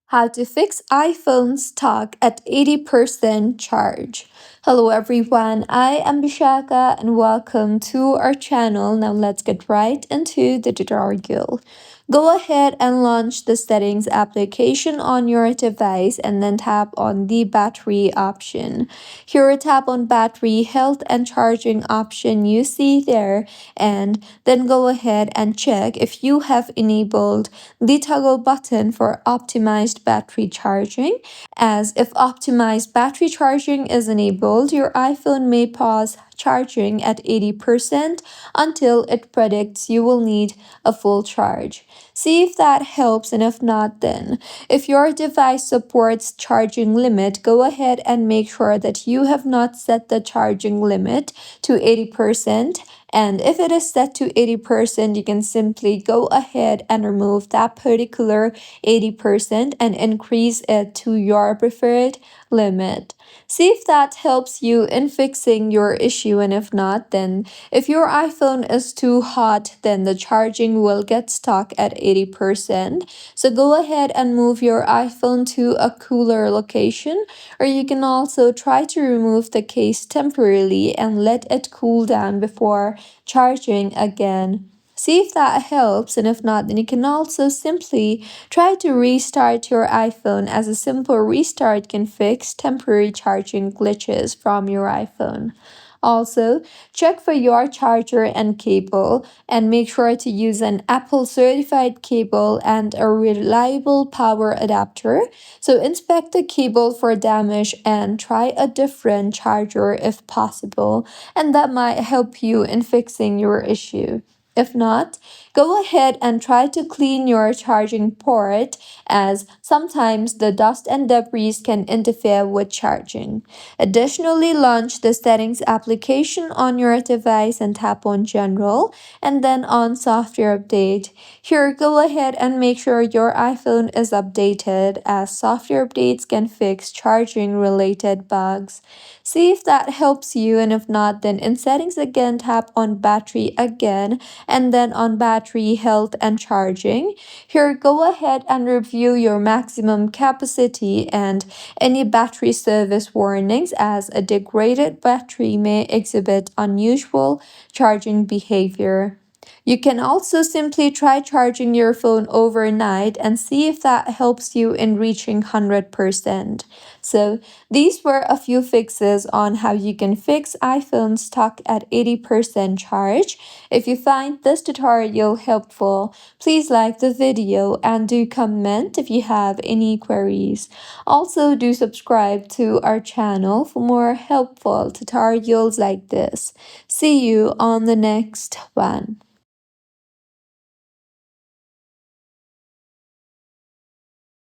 How to fix iPhone stuck at 80% charge. Hello everyone, I am Bishaka and welcome to our channel. Now let's get right into the tutorial. Go ahead and launch the settings application on your device and then tap on the battery option. Here tap on battery health and charging option you see there, and then go ahead and check if you have enabled the toggle button for optimized battery charging, as if optimized battery charging is enabled, your iPhone may pause charging at 80% until it predicts you will need a full charge. See if that helps, and if not, then if your device supports charging limit, go ahead and make sure that you have not set the charging limit to 80%. And if it is set to 80%, you can simply go ahead and remove that particular 80% and increase it to your preferred limit. See if that helps you in fixing your issue, and if not, then if your iPhone is too hot, then the charging will get stuck at 80%. So go ahead and move your iPhone to a cooler location, or you can also try to remove the case temporarily and let it cool down before charging again. See if that helps, and if not, then you can also simply try to restart your iPhone, as a simple restart can fix temporary charging glitches from your iPhone. Also, check for your charger and cable and make sure to use an Apple certified cable and a reliable power adapter. So inspect the cable for damage and try a different charger if possible, and that might help you in fixing your issue. If not, go ahead and try to clean your charging port, as sometimes the dust and debris can interfere with charging. Additionally, launch the settings application on your device and tap on General and then on Software Update. Here, go ahead and make sure your iPhone is updated, as software updates can fix charging related bugs. See if that helps you, and if not, then in settings again, tap on battery again and then on battery health and charging. Here, go ahead and review your maximum capacity and any battery service warnings, as a degraded battery may exhibit unusual charging behavior. You can also simply try charging your phone overnight and see if that helps you in reaching 100%. So, these were a few fixes on how you can fix iPhone stuck at 80% charge. If you find this tutorial helpful, please like the video and do comment if you have any queries. Also, do subscribe to our channel for more helpful tutorials like this. See you on the next one.